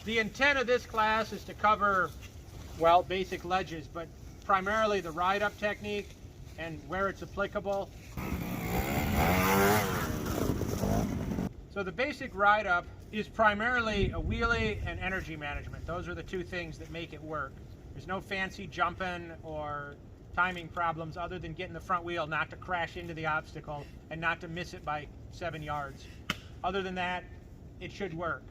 The intent of this class is to cover, well, basic ledges, but primarily the ride-up technique and where it's applicable. So the basic ride-up is primarily a wheelie and energy management. Those are the two things that make it work. There's no fancy jumping or timing problems other than getting the front wheel not to crash into the obstacle and not to miss it by 7 yards. Other than that, it should work.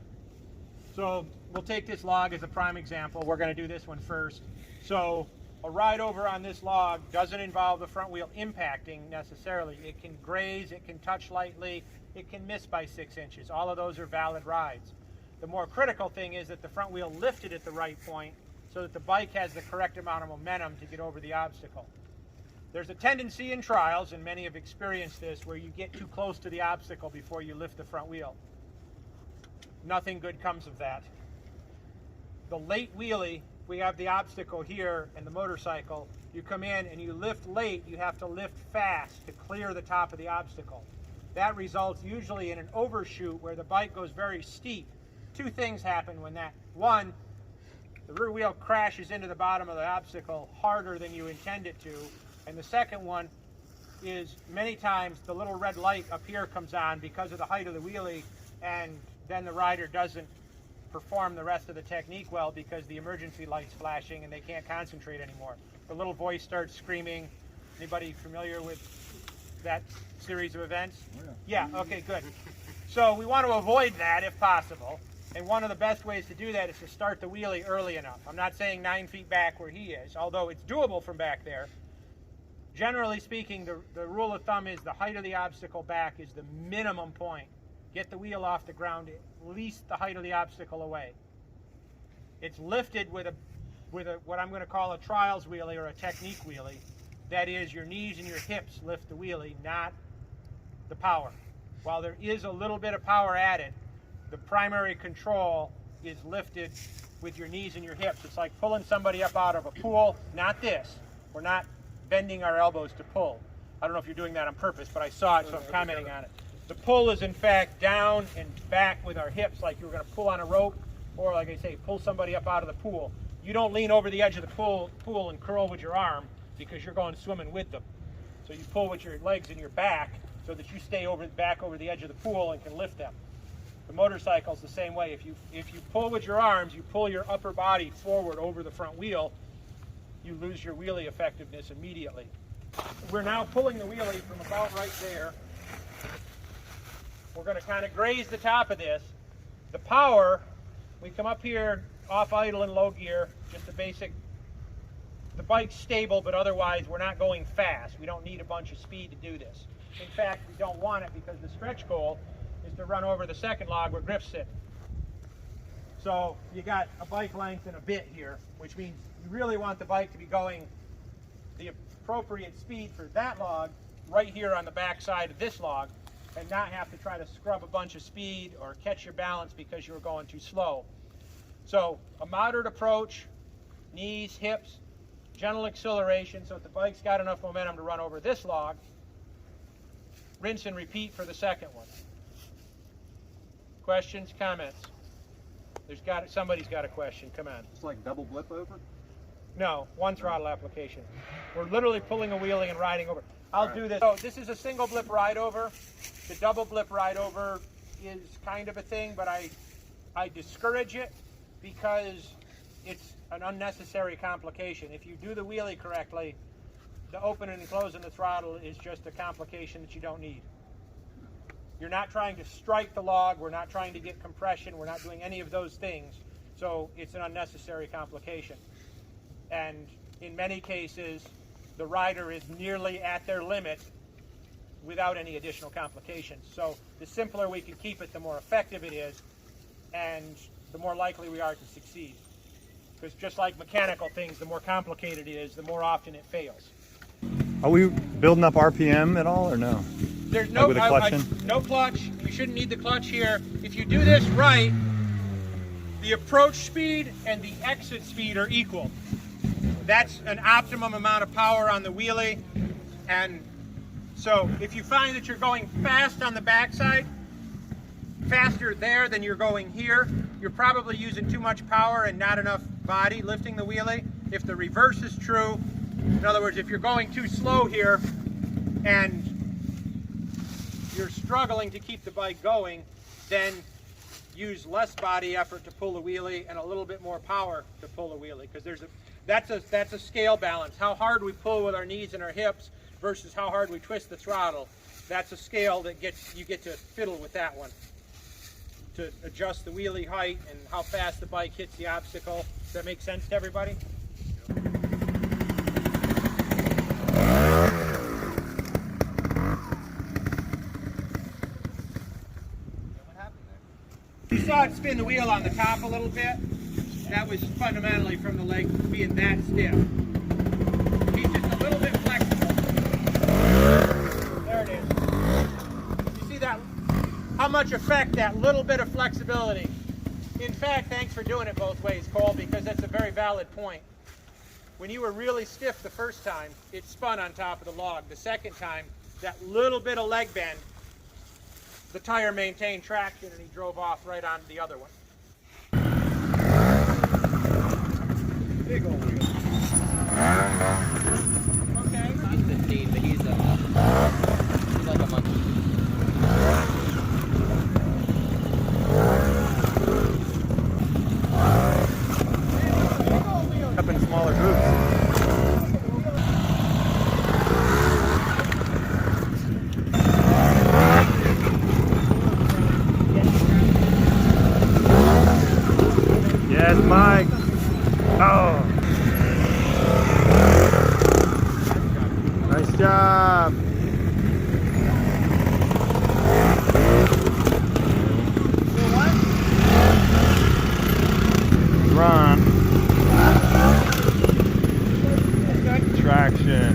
So we'll take this log as a prime example. We're going to do this one first. So a ride over on this log doesn't involve the front wheel impacting necessarily. It can graze, it can touch lightly, it can miss by 6 inches. All of those are valid rides. The more critical thing is that the front wheel lifted at the right point so that the bike has the correct amount of momentum to get over the obstacle. There's a tendency in trials, and many have experienced this, where you get too close to the obstacle before you lift the front wheel. Nothing good comes of that. The late wheelie, we have the obstacle here and the motorcycle. You come in and you lift late, you have to lift fast to clear the top of the obstacle. That results usually in an overshoot where the bike goes very steep. Two things happen when that. One, the rear wheel crashes into the bottom of the obstacle harder than you intend it to. And the second one is many times the little red light up here comes on because of the height of the wheelie, and then the rider doesn't perform the rest of the technique well because the emergency light's flashing and they can't concentrate anymore. The little voice starts screaming. Anybody familiar with that series of events? Yeah, okay, good. So we want to avoid that if possible. And one of the best ways to do that is to start the wheelie early enough. I'm not saying 9 feet back where he is, although it's doable from back there. Generally speaking, the rule of thumb is the height of the obstacle back is the minimum point. Get the wheel off the ground at least the height of the obstacle away. It's lifted with a what I'm going to call a trials wheelie or a technique wheelie. That is, your knees and your hips lift the wheelie, not the power. While there is a little bit of power added, the primary control is lifted with your knees and your hips. It's like pulling somebody up out of a pool. Not this. We're not bending our elbows to pull. I don't know if you're doing that on purpose, but I saw it, so I'm commenting on it. The pull is in fact down and back with our hips, like you were going to pull on a rope, or like I say, pull somebody up out of the pool. You don't lean over the edge of the pool and curl with your arm because you're going swimming with them. So you pull with your legs and your back so that you stay back over the edge of the pool and can lift them. The motorcycle's the same way. If you pull with your arms, you pull your upper body forward over the front wheel, you lose your wheelie effectiveness immediately. We're now pulling the wheelie from about right there. We're going to kind of graze the top of this. The power, we come up here off idle and low gear, just the basic. The bike's stable, but otherwise we're not going fast. We don't need a bunch of speed to do this. In fact, we don't want it because the stretch goal is to run over the second log where Griff's sitting. So you got a bike length and a bit here, which means you really want the bike to be going the appropriate speed for that log right here on the back side of this log, and not have to try to scrub a bunch of speed or catch your balance because you were going too slow. So a moderate approach, knees, hips, gentle acceleration so that the bike's got enough momentum to run over this log. Rinse and repeat for the second one. Questions, comments? Somebody's got a question. Come on. It's like double blip over? No, one throttle application. We're literally pulling a wheelie and riding over. I'll do this. So this is a single blip ride over. The double blip ride over is kind of a thing, but I discourage it because it's an unnecessary complication. If you do the wheelie correctly, the opening and closing the throttle is just a complication that you don't need. You're not trying to strike the log. We're not trying to get compression. We're not doing any of those things. So it's an unnecessary complication. And in many cases, the rider is nearly at their limit without any additional complications. So the simpler we can keep it, the more effective it is, and the more likely we are to succeed. Because just like mechanical things, the more complicated it is, the more often it fails. Are we building up RPM at all, or no? There's no, like with a clutch no clutch. You shouldn't need the clutch here. If you do this right, the approach speed and the exit speed are equal. That's an optimum amount of power on the wheelie. And so if you find that you're going fast on the backside, faster there than you're going here, you're probably using too much power and not enough body lifting the wheelie. If the reverse is true, in other words, if you're going too slow here and you're struggling to keep the bike going, then use less body effort to pull the wheelie and a little bit more power to pull the wheelie, because that's a scale balance. How hard we pull with our knees and our hips versus how hard we twist the throttle. That's a scale that you get to fiddle with that one to adjust the wheelie height and how fast the bike hits the obstacle. Does that make sense to everybody? You saw it spin the wheel on the top a little bit. That was fundamentally from the leg being that stiff. He's just a little bit flexible. There it is. You see that? How much effect that little bit of flexibility. In fact, thanks for doing it both ways, Cole, because that's a very valid point. When you were really stiff the first time, it spun on top of the log. The second time, that little bit of leg bend, the tire maintained traction and he drove off right on the other one. Big old wheel. Okay. He's 15, but he's like a monkey. Up in smaller groups. Yes, Mike. Oh. Nice job. Run. Traction.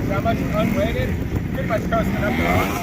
How much unweighted? Pretty much coasting up the road.